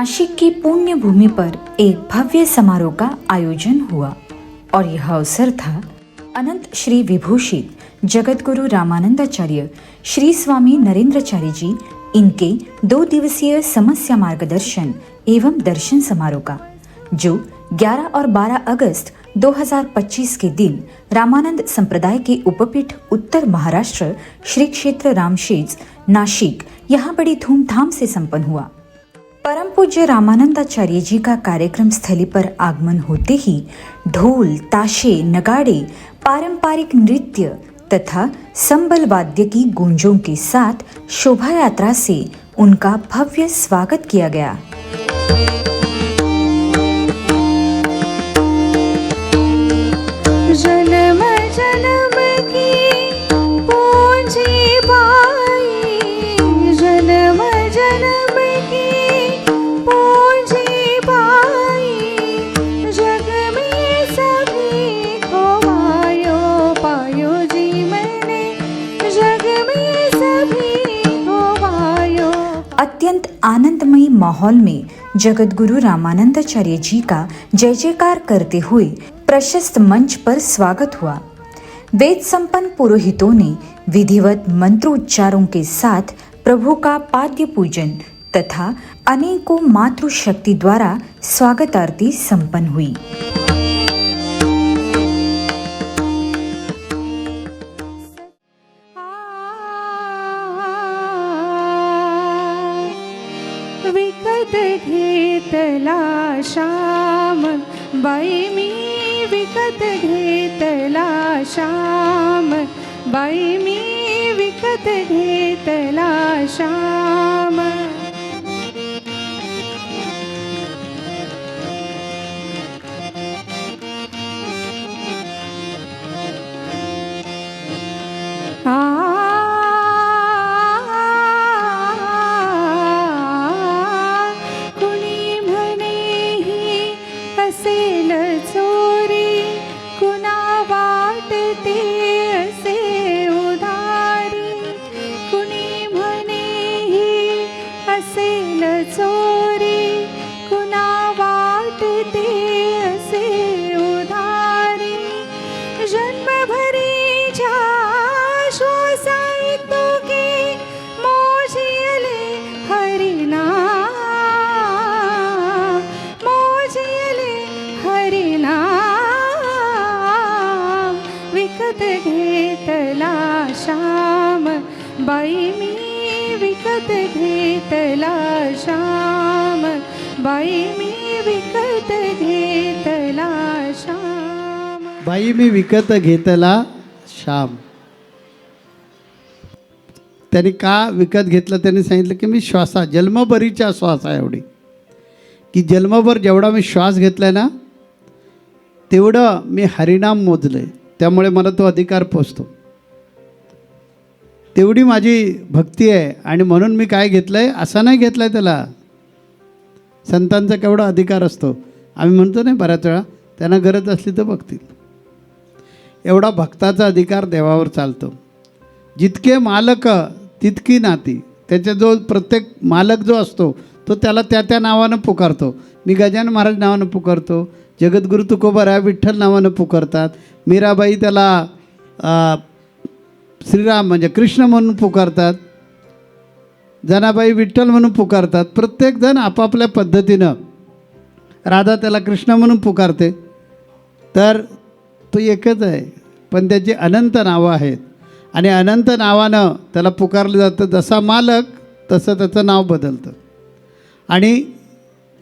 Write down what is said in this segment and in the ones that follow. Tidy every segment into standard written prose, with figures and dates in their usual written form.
नासिक की पुण्य भूमि पर एक भव्य समारोह का आयोजन हुआ और यह अवसर था अनंत श्री विभूषित जगतगुरु रामानंदाचार्य श्री स्वामी नरेंद्रचार्य जी इनके 2 दिवसीय समस्या मार्गदर्शन एवं दर्शन समारोह का, जो 11 और 12 अगस्त 2025 के दिन रामानंद संप्रदाय के उपपीठ उत्तर महाराष्ट्र श्री क्षेत्र रामशेज नासिक यहाँ बड़ी धूमधाम से संपन्न हुआ। परम पूज्य रामानंदाचार्य जी का कार्यक्रम स्थली पर आगमन होते ही ढोल, ताशे, नगाड़े, पारंपरिक नृत्य तथा संबल वाद्य की गूंजों के साथ शोभा यात्रा से उनका भव्य स्वागत किया गया। जन्म जन्म की पूंजी पाई, जन्म जन्म की पूंजी पाई, जग में सभी को पायो जी मैंने, जग में सभी को पायो। अत्यंत आनंदमयी माहौल में जगतगुरु रामानंदाचार्य जी का जय जयकार करते हुए प्रशस्त मंच पर स्वागत हुआ। वेद संपन्न पुरोहितों ने विधिवत मंत्रोच्चारों के साथ प्रभु का पाद्य पूजन तथा अनेकों मातृशक्ति द्वारा स्वागत आरती संपन्न हुई। विकत घेतला श्याम बाई मी, विकत घेतला श्याम बाई मी, विकत घेतला श्याम। कुणी म्हणेही असेल चोरी, कुणा वाटते असे उधारी, कुणी म्हणेही असेल चोरी, कुणा वाटते असे उधारी, जन्मभरीच्या श्वासाई तुके मोजियले हरिनाम, मोजियले हरिनाम, विकत घेतला श्याम बाई मी, विकत घेतला श्याम बाई मी, विकत घेतला श्याम। बाई मी विकत घेतला श्याम. त्यांनी का विकत घेतलं? त्यांनी सांगितलं की मी जन्मभरीच्या श्वासा एवढी, की जन्मभर जेवढा मी श्वास घेतलाय ना तेवढं मी हरिनाम मोजले, त्यामुळे मला तो अधिकार पोचतो. तेवढी माझी भक्ती आहे आणि म्हणून मी काय घेतलंय असं नाही घेतलंय. त्याला संतांचा केवढा अधिकार असतो. आम्ही म्हणतो नाही बऱ्याच वेळा, त्यांना गरज असली तर बघतील. एवढा भक्ताचा अधिकार देवावर चालतो. जितके मालक तितकी नाती. त्याच्या जो प्रत्येक मालक जो असतो तो त्याला त्या नावानं पुकारतो. मी गजानन महाराज नावानं पुकारतो, जगद्गुरु तुकोबाराय विठ्ठल नावानं पुकारतात, मीराबाई त्याला श्रीराम म्हणजे कृष्ण म्हणून पुकारतात, जनाबाई विठ्ठल म्हणून पुकारतात. प्रत्येकजण आपापल्या पद्धतीनं, राधा त्याला कृष्ण म्हणून पुकारते. तर तो एकच आहे, पण त्याची अनंत नावं आहेत आणि अनंत नावानं त्याला पुकारलं जातं. जसा मालक तसं त्याचं नाव बदलतं आणि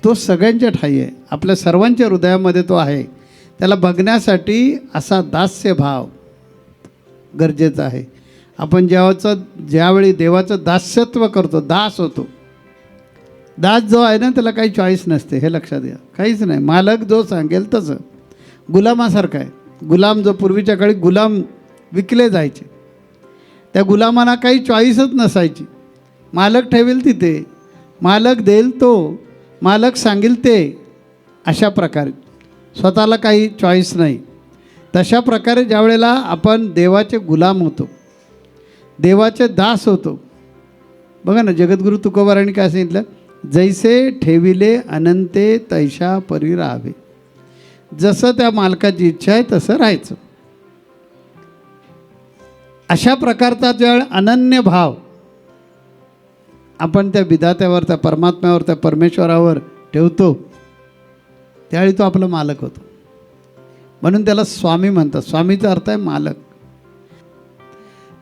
तो सगळ्यांच्या ठाई आहे, आपल्या सर्वांच्या हृदयामध्ये तो आहे. त्याला बघण्यासाठी असा दास्यभाव गरजेचा आहे. आपण ज्यावेळी देवाचं दास्यत्व करतो, दास होतो. दास जो आहे ना त्याला काही चॉईस नसते, हे लक्षात घ्या. काहीच नाही. मालक जो सांगेल तसं. गुलामासारखं आहे. गुलाम जो पूर्वीच्या काळी गुलाम विकले जायचे, त्या गुलामांना काही चॉईसच नसायची. मालक ठेवेल तिथे, मालक देईल तो, मालक सांगेल ते, अशा प्रकारे स्वतःला काही चॉईस नाही. तशा प्रकारे ज्यावेळेला आपण देवाचे गुलाम होतो, देवाचे दास होतो. बघा ना, जगद्गुरु तुकोबारायांनी काय सांगितलं, जैसे ठेविले अनंते तैशा परी राहावे. जसं त्या मालकाची इच्छा आहे तसं राहायचं. अशा प्रकारचा ज्यावेळी अनन्य भाव आपण त्या विधात्यावर, त्या परमात्म्यावर, त्या परमेश्वरावर ठेवतो, त्यावेळी तो आपला मालक होतो. म्हणून त्याला स्वामी म्हणतात. स्वामीचा अर्थ आहे मालक.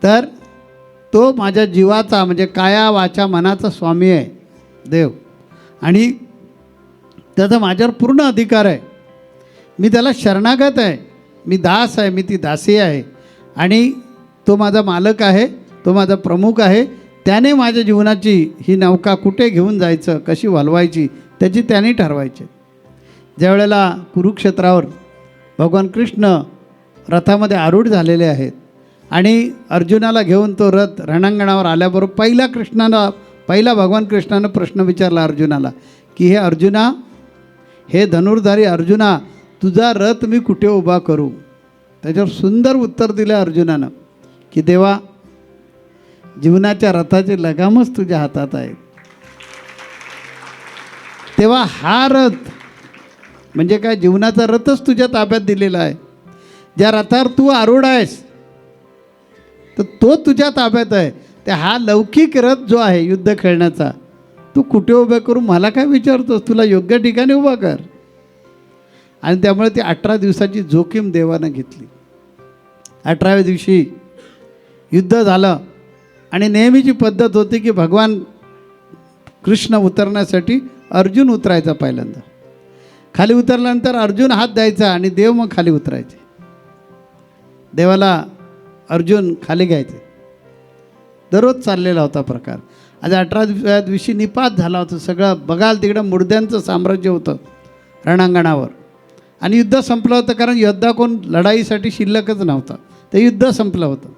तर तो माझ्या जीवाचा म्हणजे काया वाचा मनाचा स्वामी आहे देव, आणि त्याचा माझ्यावर पूर्ण अधिकार आहे. मी त्याला शरणागत आहे, मी दास आहे, मी ती दासी आहे, आणि तो माझा मालक आहे, तो माझा प्रमुख आहे. त्याने माझ्या जीवनाची ही नौका कुठे घेऊन जायचं, कशी वळवायची, त्याची त्याने ठरवायची. ज्या वेळेला कुरुक्षेत्रावर भगवान कृष्ण रथामध्ये आरूढ झालेले आहेत आणि अर्जुनाला घेऊन तो रथ रणांगणावर आल्याबरोबर पहिला भगवान कृष्णानं प्रश्न विचारला अर्जुनाला की हे अर्जुना, हे धनुर्धारी अर्जुना, तुझा रथ मी कुठे उभा करू. त्याच्यावर सुंदर उत्तर दिलं अर्जुनानं की देवा, जीवनाच्या रथाचे लगामच तुझ्या हातात आहे. तेव्हा हा रथ म्हणजे काय, जीवनाचा रथच तुझ्या ताब्यात दिलेला आहे. ज्या रथावर तू आरूढ आहेस तर तो तुझ्या ताब्यात आहे. तर हा लौकिक रथ जो आहे युद्ध खेळण्याचा, तू कुठे उभा करू मला काय विचारतोस, तुला योग्य ठिकाणी उभा कर. आणि त्यामुळे ती 18 दिवसाची जोखीम देवानं घेतली. 18व्या दिवशी युद्ध झालं आणि नेहमीची पद्धत होती की भगवान कृष्ण उतरण्यासाठी अर्जुन उतरायचा पहिल्यांदा. खाली उतरल्यानंतर अर्जुन हात द्यायचा आणि देव मग खाली उतरायचे. देवाला अर्जुन खाली घ्यायचे. दररोज चाललेला होता प्रकार. आज 18व्या दिवशी निपात झाला होता. सगळं बघाल तिकडं मुर्द्यांचं साम्राज्य होतं रणांगणावर, आणि युद्ध संपलं होतं. कारण योद्धा कोण लढाईसाठी शिल्लकच नव्हता. ते युद्ध संपलं होतं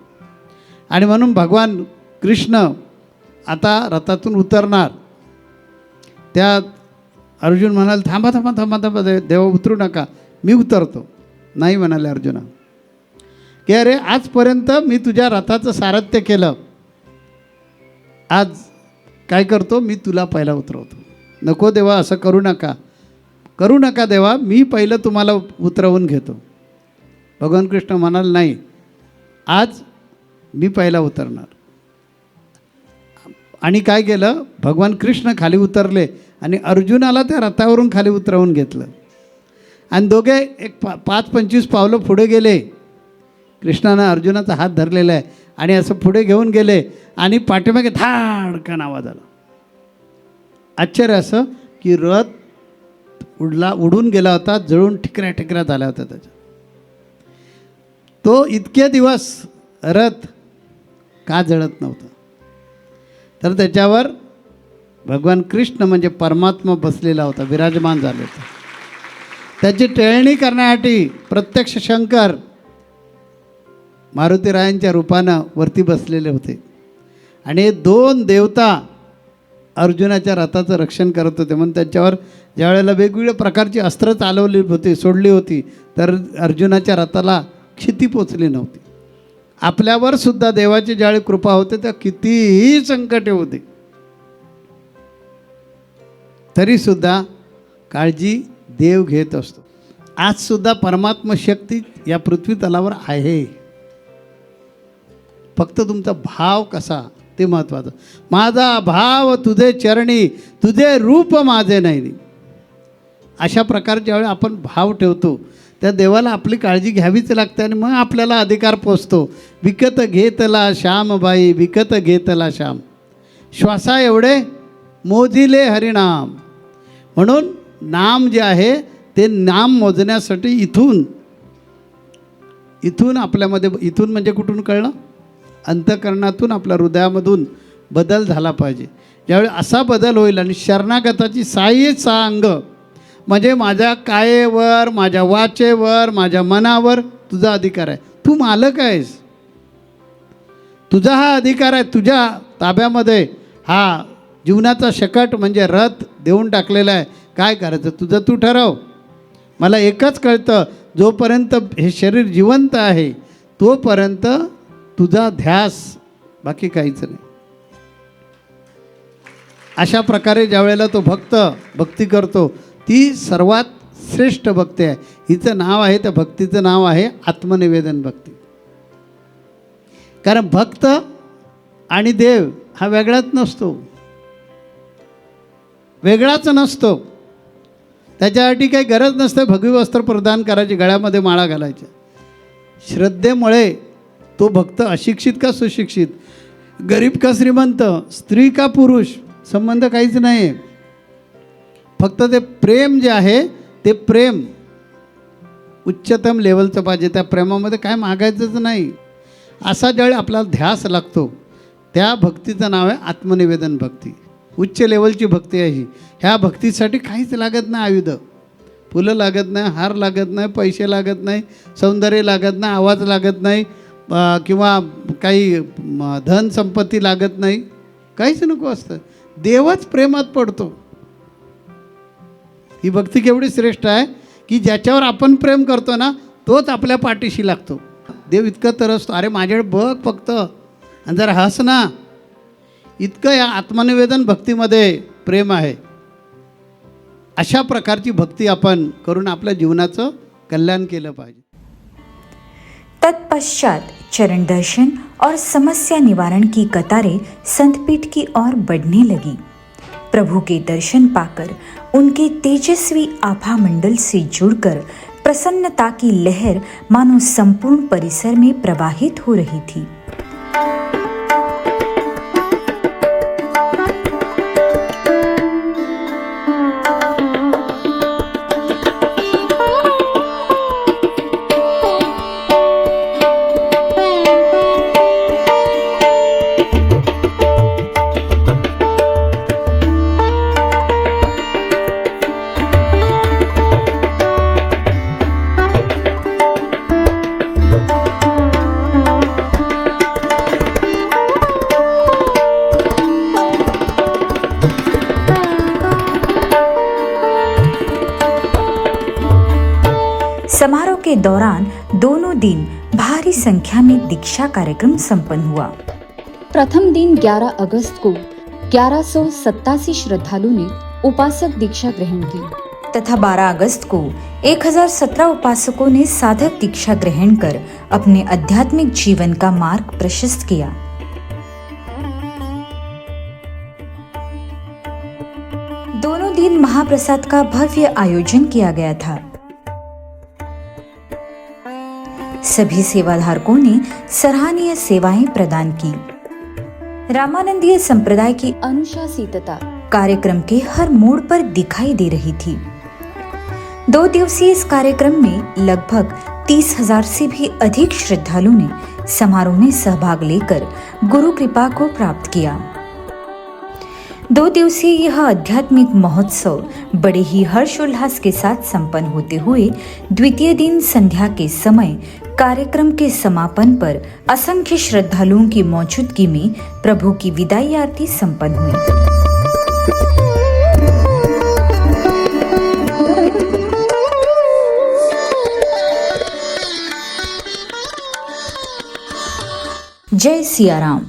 आणि म्हणून भगवान कृष्ण आता रथातून उतरणार. त्या अर्जुन म्हणाल थांबा थांबा थांबा थांबा, देवा उतरू नका, मी उतरतो. नाही म्हणाले अर्जुना की अरे आजपर्यंत मी तुझ्या रथाचं सारथ्य केलं, आज काय करतो, मी तुला पहिला उतरवतो. नको देवा, असं करू नका देवा, मी पहिलं तुम्हाला उतरवून घेतो. भगवान कृष्ण म्हणाल नाही, आज मी पहिला उतरणार. आणि काय केलं, भगवान कृष्ण खाली उतरले आणि अर्जुनाला त्या रथावरून खाली उतरवून घेतलं. आणि दोघे एक 5-25 पावलं पुढे गेले. कृष्णानं अर्जुनाचा हात धरलेला आहे आणि असं पुढे घेऊन गेले आणि पाठीमागे धाडकन आवाज आला. आश्चर्य असं की रथ उडून गेला होता, जळून ठिकऱ्या झाल्या होत्या त्याच्या. तो इतके दिवस रथ का जळत नव्हता, तर त्याच्यावर भगवान कृष्ण म्हणजे परमात्मा बसलेला होता, विराजमान झाले होते. त्याची टेळणी करण्यासाठी प्रत्यक्ष शंकर मारुतीरायांच्या रूपानं वरती बसलेले होते. आणि 2 देवता अर्जुनाच्या रथाचं रक्षण करत होते. म्हणून त्याच्यावर ज्या वेळेला वेगवेगळ्या प्रकारची अस्त्र चालवली होती, सोडली होती, तर अर्जुनाच्या रथाला क्षिती पोचली नव्हती. आपल्यावर सुद्धा देवाची ज्यावेळी कृपा होते त्या कितीही संकटे होते तरीसुद्धा काळजी देव घेत असतो. आजसुद्धा परमात्मा शक्ती या पृथ्वी तलावर आहे. फक्त तुमचा भाव कसा ते महत्त्वाचं. माझा भाव तुझे चरणी, तुझे रूप माझे नाही. अशा प्रकारे ज्यावेळी आपण भाव ठेवतो त्या देवाला आपली काळजी घ्यावीच लागते आणि मग आपल्याला अधिकार पोचतो. विकत घेतला श्यामबाई, विकत घेतला श्याम, श्वासा एवढे मोजिले हरिनाम. म्हणून नाम जे आहे ते नाम मोजण्यासाठी इथून आपल्यामध्ये, इथून म्हणजे कुठून कळलं, अंतःकरणातून आपल्या हृदयामधून बदल झाला पाहिजे. ज्यावेळी असा बदल होईल आणि शरणागताची 6 अंग म्हणजे माझ्या कायेवर, माझ्या वाचेवर, माझ्या मनावर तुझा अधिकार आहे. तू मालक आहेस, तुझा हा अधिकार आहे. तुझ्या ताब्यामध्ये हा जीवनाचा शकट म्हणजे रथ देऊन टाकलेला आहे. काय करायचं तुझं तू ठरव. मला एकच कळतं, जोपर्यंत हे शरीर जिवंत आहे तोपर्यंत तुझा ध्यास, बाकी काहीच नाही. अशा प्रकारे ज्या वेळेला तो भक्त भक्ती करतो ती सर्वात श्रेष्ठ भक्ती आहे. हिचं नाव आहे, त्या भक्तीचं नाव आहे आत्मनिवेदन भक्ती. कारण भक्त आणि देव हा वेगळाच नसतो, वेगळाच नसतो. त्याच्यासाठी काही गरज नसते भगवी वस्त्र प्रदान करायची, गळ्यामध्ये माळा घालायच्या. श्रद्धेमुळे तो भक्त अशिक्षित का सुशिक्षित, गरीब का श्रीमंत, स्त्री का पुरुष संबंध काहीच नाही. फक्त ते प्रेम जे आहे ते प्रेम उच्चतम लेवलचं पाहिजे. त्या प्रेमामध्ये काय मागायचंच नाही. असा ज्यावेळी आपल्याला ध्यास लागतो त्या भक्तीचं नाव आहे आत्मनिवेदन भक्ती. उच्च लेवलची भक्ती आहे ही. ह्या भक्तीसाठी काहीच लागत नाही. आयुध, फुलं लागत नाही, हार लागत नाही, पैसे लागत नाही, सौंदर्य लागत नाही, आवाज लागत नाही, किंवा काही धन संपत्ती लागत नाही, काहीच नको असतं. देवच प्रेमात पडतो. ही भक्ती केवढी श्रेष्ठ आहे की ज्याच्यावर आपण प्रेम करतो ना तोच आपल्या पाठीशी लागतो. देव इतकं तरसतो, अरे माझ्याकडे बघ फक्त आणि जरा हस ना. इतकं या आत्मनिवेदन भक्तीमध्ये प्रेम आहे. अशा प्रकारची भक्ती आपण करून आपल्या जीवनाचं कल्याण केलं पाहिजे. तत्पश्चात चरण दर्शन और समस्या निवारण की कतारें संतपीठ की ओर बढ़ने लगी. प्रभु के दर्शन पाकर उनके तेजस्वी आभा मंडल से जुड़कर प्रसन्नता की लहर मानो संपूर्ण परिसर में प्रवाहित हो रही थी. समारोह के दौरान दोनों दिन भारी संख्या में दीक्षा कार्यक्रम संपन्न हुआ. प्रथम दिन 11 अगस्त को 1187 श्रद्धालु ने उपासक दीक्षा ग्रहण की तथा 12 अगस्त को 1017 उपासकों ने साधक दीक्षा ग्रहण कर अपने आध्यात्मिक जीवन का मार्ग प्रशस्त किया. दोनों दिन महाप्रसाद का भव्य आयोजन किया गया था. सभी सेवाधारकों ने सराहनीय सेवाएं प्रदान की. रामानंदीय संप्रदाय की अनुशासितता कार्यक्रम के हर मोड़ पर दिखाई दे रही थी. 2 दिवसीय इस कार्यक्रम में लगभग 30,000 से भी अधिक श्रद्धालु ने समारोह में सहभाग लेकर गुरु कृपा को प्राप्त किया. 2 दिवसीय यह आध्यात्मिक महोत्सव बड़े ही हर्षोल्लास के साथ संपन्न होते हुए द्वितीय दिन संध्या के समय कार्यक्रम के समापन पर असंख्य श्रद्धालुओं की मौजूदगी में प्रभु की विदाई आरती संपन्न हुई. जय सिया राम.